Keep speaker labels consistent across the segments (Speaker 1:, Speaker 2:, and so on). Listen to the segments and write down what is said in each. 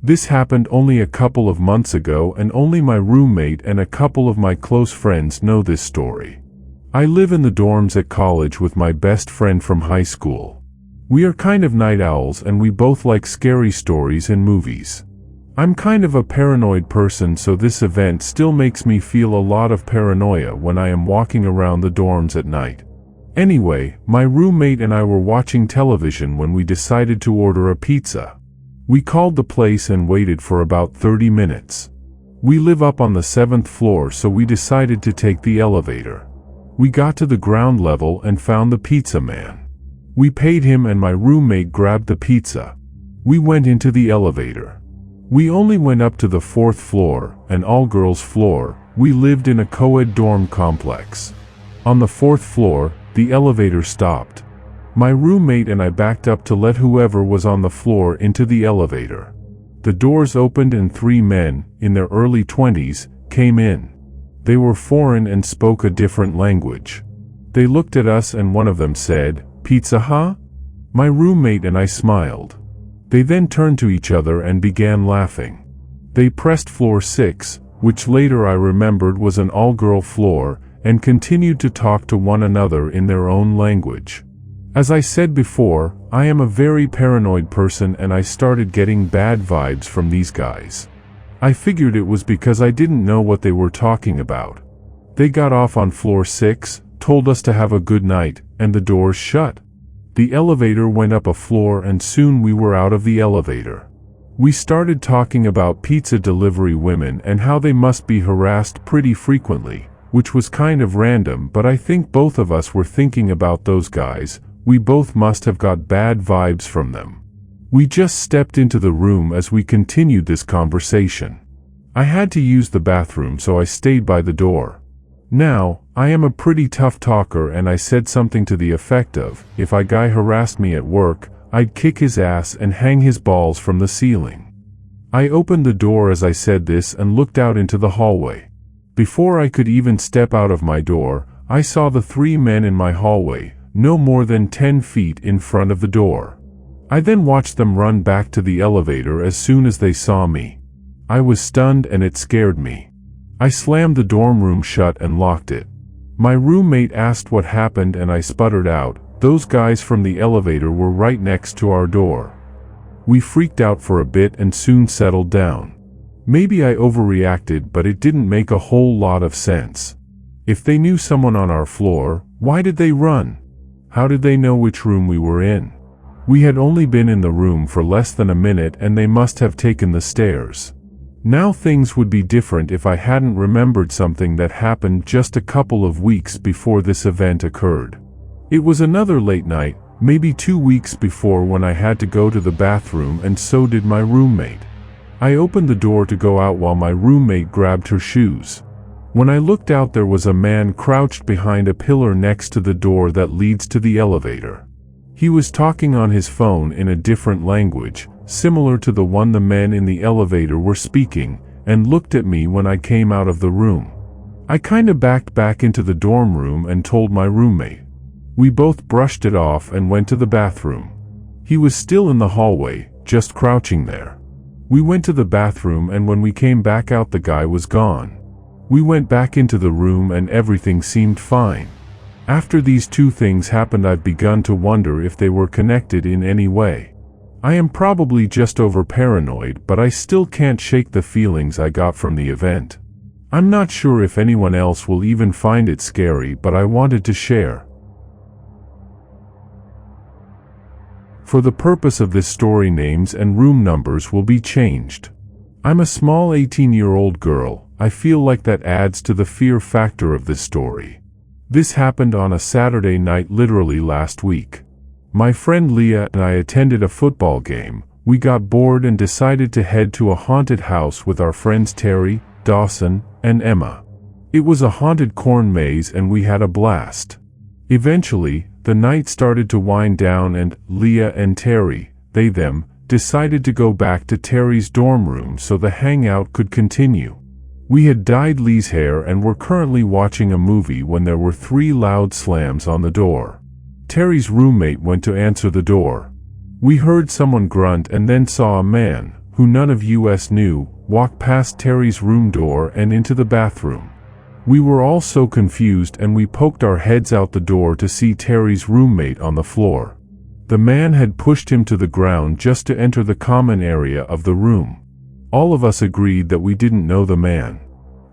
Speaker 1: This happened only a couple of months ago, and only my roommate and a couple of my close friends know this story. I live in the dorms at college with my best friend from high school. We are kind of night owls and we both like scary stories and movies. I'm kind of a paranoid person, so this event still makes me feel a lot of paranoia when I am walking around the dorms at night. Anyway, my roommate and I were watching television when we decided to order a pizza. We called the place and waited for about 30 minutes. We live up on the 7th floor, so we decided to take the elevator. We got to the ground level and found the pizza man. We paid him and my roommate grabbed the pizza. We went into the elevator. We only went up to the 4th floor, an all-girls floor. We lived in a co-ed dorm complex. On the 4th floor, the elevator stopped. My roommate and I backed up to let whoever was on the floor into the elevator. The doors opened and 3 men, in their early 20s, came in. They were foreign and spoke a different language. They looked at us and one of them said, "Pizza, huh?" My roommate and I smiled. They then turned to each other and began laughing. They pressed floor 6, which later I remembered was an all-girl floor, and continued to talk to one another in their own language. As I said before, I am a very paranoid person and I started getting bad vibes from these guys. I figured it was because I didn't know what they were talking about. They got off on floor 6, told us to have a good night, and the doors shut. The elevator went up a floor and soon we were out of the elevator. We started talking about pizza delivery women and how they must be harassed pretty frequently, which was kind of random, but I think both of us were thinking about those guys. We both must have got bad vibes from them. We just stepped into the room as we continued this conversation. I had to use the bathroom, so I stayed by the door. Now, I am a pretty tough talker and I said something to the effect of, if a guy harassed me at work, I'd kick his ass and hang his balls from the ceiling. I opened the door as I said this and looked out into the hallway. Before I could even step out of my door, I saw the 3 men in my hallway, no more than 10 feet in front of the door. I then watched them run back to the elevator as soon as they saw me. I was stunned and it scared me. I slammed the dorm room shut and locked it. My roommate asked what happened and I sputtered out, "Those guys from the elevator were right next to our door." We freaked out for a bit and soon settled down. Maybe I overreacted, but it didn't make a whole lot of sense. If they knew someone on our floor, why did they run? How did they know which room we were in? We had only been in the room for less than a minute and they must have taken the stairs. Now things would be different if I hadn't remembered something that happened just a couple of weeks before this event occurred. It was another late night, maybe 2 weeks before, when I had to go to the bathroom and so did my roommate. I opened the door to go out while my roommate grabbed her shoes. When I looked out, there was a man crouched behind a pillar next to the door that leads to the elevator. He was talking on his phone in a different language, similar to the one the men in the elevator were speaking, and looked at me when I came out of the room. I kinda backed back into the dorm room and told my roommate. We both brushed it off and went to the bathroom. He was still in the hallway, just crouching there. We went to the bathroom and when we came back out, the guy was gone. We went back into the room and everything seemed fine. After these 2 things happened, I've begun to wonder if they were connected in any way. I am probably just over paranoid, but I still can't shake the feelings I got from the event. I'm not sure if anyone else will even find it scary, but I wanted to share. For the purpose of this story, names and room numbers will be changed. I'm a small 18-year-old girl. I feel like that adds to the fear factor of this story. This happened on a Saturday night, literally last week. My friend Leah and I attended a football game. We got bored and decided to head to a haunted house with our friends Terry, Dawson, and Emma. It was a haunted corn maze and we had a blast. Eventually, the night started to wind down and Leah and Terry, them, decided to go back to Terry's dorm room so the hangout could continue. We had dyed Lee's hair and were currently watching a movie when there were 3 loud slams on the door. Terry's roommate went to answer the door. We heard someone grunt and then saw a man, who none of us knew, walked past Terry's room door and into the bathroom. We were all so confused and we poked our heads out the door to see Terry's roommate on the floor. The man had pushed him to the ground just to enter the common area of the room. All of us agreed that we didn't know the man.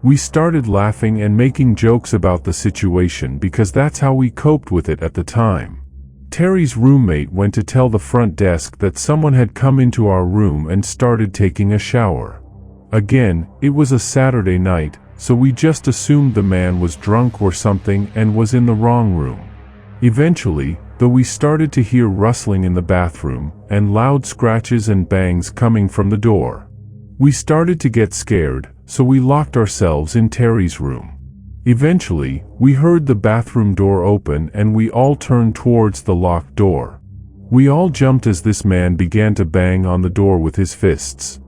Speaker 1: We started laughing and making jokes about the situation because that's how we coped with it at the time. Terry's roommate went to tell the front desk that someone had come into our room and started taking a shower. Again, it was a Saturday night, so we just assumed the man was drunk or something and was in the wrong room. Eventually, though, we started to hear rustling in the bathroom and loud scratches and bangs coming from the door. We started to get scared, so we locked ourselves in Terry's room. Eventually, we heard the bathroom door open and we all turned towards the locked door. We all jumped as this man began to bang on the door with his fists.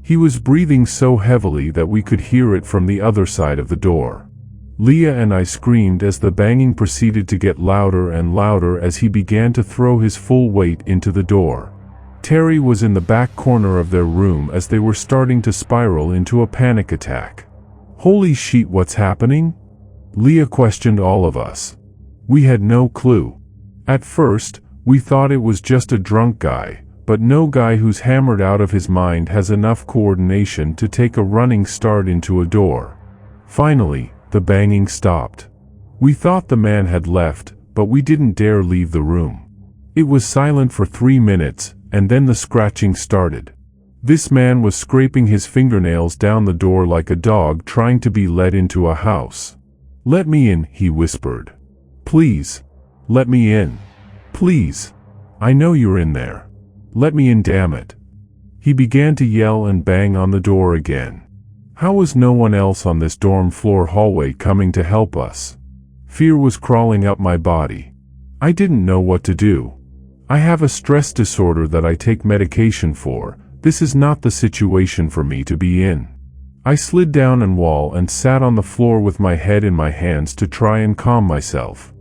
Speaker 1: He was breathing so heavily that we could hear it from the other side of the door. Leah and I screamed as the banging proceeded to get louder and louder as he began to throw his full weight into the door. Terry was in the back corner of their room as they were starting to spiral into a panic attack. "Holy shit, what's happening?" Leah questioned all of us. We had no clue. At first, we thought it was just a drunk guy, but no guy who's hammered out of his mind has enough coordination to take a running start into a door. Finally, the banging stopped. We thought the man had left, but we didn't dare leave the room. It was silent for 3 minutes, and then the scratching started. This man was scraping his fingernails down the door like a dog trying to be let into a house. "Let me in," he whispered. "Please. Let me in. Please. I know you're in there. Let me in, damn it." He began to yell and bang on the door again. How was no one else on this dorm floor hallway coming to help us? Fear was crawling up my body. I didn't know what to do. I have a stress disorder that I take medication for. This is not the situation for me to be in. I slid down an wall and sat on the floor with my head in my hands to try and calm myself.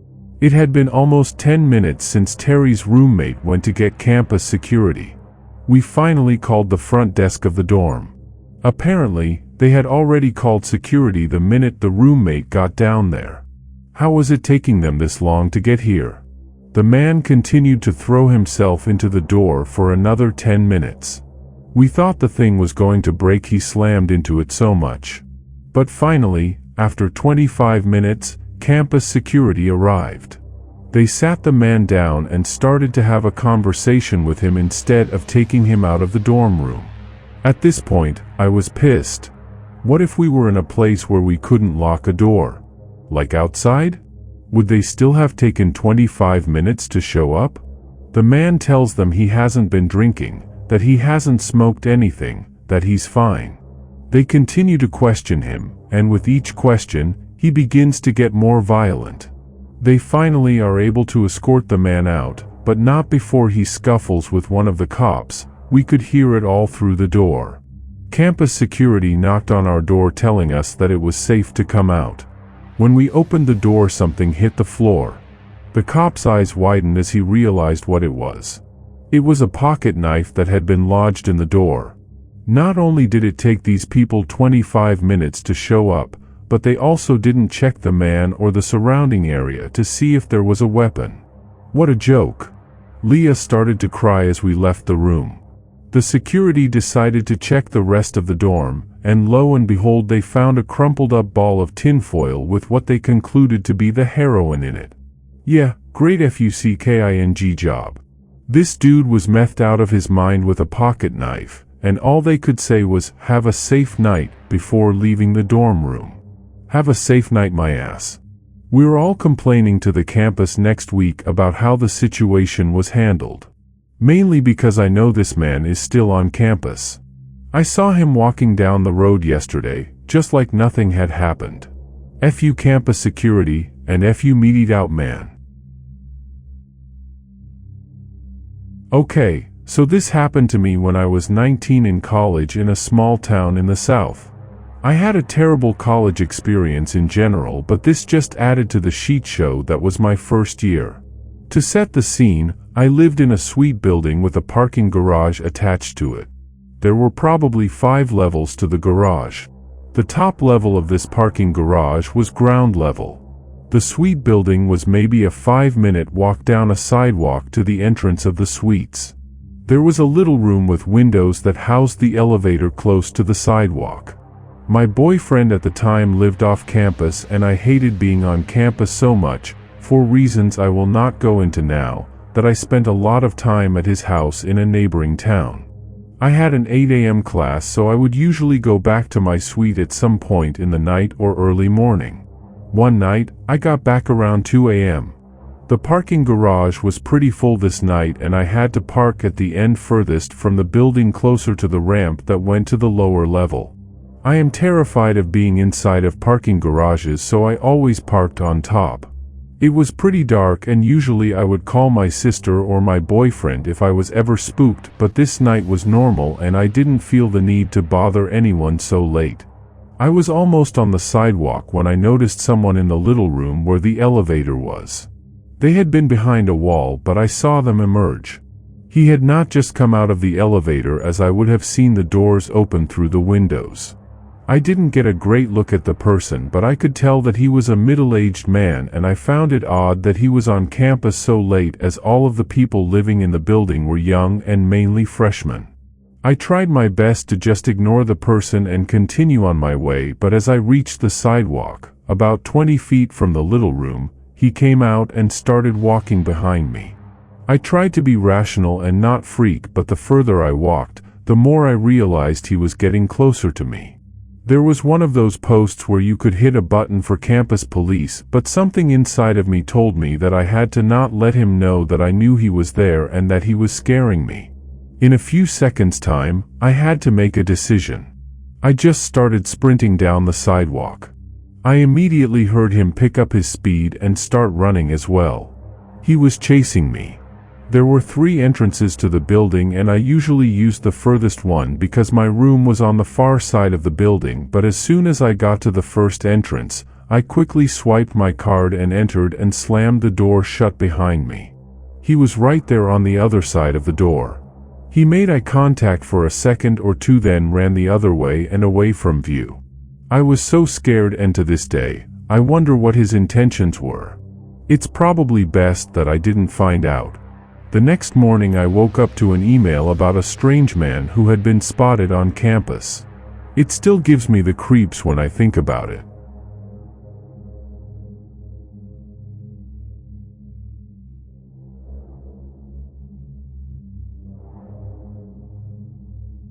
Speaker 1: It had been almost 10 minutes since Terry's roommate went to get campus security. We finally called the front desk of the dorm. Apparently, they had already called security the minute the roommate got down there. How was it taking them this long to get here? The man continued to throw himself into the door for another 10 minutes. We thought the thing was going to break, he slammed into it so much. But finally, after 25 minutes, campus security arrived. They sat the man down and started to have a conversation with him instead of taking him out of the dorm room. At this point, I was pissed. What if we were in a place where we couldn't lock a door? Like outside? Would they still have taken 25 minutes to show up? The man tells them he hasn't been drinking, that he hasn't smoked anything, that he's fine. They continue to question him, and with each question, he begins to get more violent. They finally are able to escort the man out, but not before he scuffles with one of the cops. We could hear it all through the door. Campus security knocked on our door telling us that it was safe to come out. When we opened the door, something hit the floor. The cop's eyes widened as he realized what it was. It was a pocket knife that had been lodged in the door. Not only did it take these people 25 minutes to show up, but they also didn't check the man or the surrounding area to see if there was a weapon. What a joke. Leah started to cry as we left the room. The security decided to check the rest of the dorm, and lo and behold, they found a crumpled up ball of tinfoil with what they concluded to be the heroin in it. Yeah, great fucking job. This dude was methed out of his mind with a pocket knife, and all they could say was, "Have a safe night," before leaving the dorm room. Have a safe night, my ass. We're all complaining to the campus next week about how the situation was handled. Mainly because I know this man is still on campus. I saw him walking down the road yesterday, just like nothing had happened. FU campus security, and FU meet out man. Okay, so this happened to me when I was 19 in college in a small town in the South. I had a terrible college experience in general, but this just added to the shit show that was my first year. To set the scene, I lived in a sweet building with a parking garage attached to it. There were probably 5 levels to the garage. The top level of this parking garage was ground level. The suite building was maybe a 5-minute walk down a sidewalk to the entrance of the suites. There was a little room with windows that housed the elevator close to the sidewalk. My boyfriend at the time lived off campus, and I hated being on campus so much, for reasons I will not go into now, that I spent a lot of time at his house in a neighboring town. I had an 8 a.m. class, so I would usually go back to my suite at some point in the night or early morning. One night, I got back around 2 a.m. The parking garage was pretty full this night, and I had to park at the end furthest from the building closer to the ramp that went to the lower level. I am terrified of being inside of parking garages, so I always parked on top. It was pretty dark, and usually I would call my sister or my boyfriend if I was ever spooked, but this night was normal and I didn't feel the need to bother anyone so late. I was almost on the sidewalk when I noticed someone in the little room where the elevator was. They had been behind a wall, but I saw them emerge. He had not just come out of the elevator, as I would have seen the doors open through the windows. I didn't get a great look at the person, but I could tell that he was a middle-aged man, and I found it odd that he was on campus so late, as all of the people living in the building were young and mainly freshmen. I tried my best to just ignore the person and continue on my way, but as I reached the sidewalk, about 20 feet from the little room, he came out and started walking behind me. I tried to be rational and not freak, but the further I walked, the more I realized he was getting closer to me. There was one of those posts where you could hit a button for campus police, but something inside of me told me that I had to not let him know that I knew he was there and that he was scaring me. In a few seconds' time, I had to make a decision. I just started sprinting down the sidewalk. I immediately heard him pick up his speed and start running as well. He was chasing me. There were 3 entrances to the building, and I usually used the furthest one because my room was on the far side of the building, but as soon as I got to the first entrance, I quickly swiped my card and entered and slammed the door shut behind me. He was right there on the other side of the door. He made eye contact for a second or two, then ran the other way and away from view. I was so scared, and to this day, I wonder what his intentions were. It's probably best that I didn't find out. The next morning I woke up to an email about a strange man who had been spotted on campus. It still gives me the creeps when I think about it.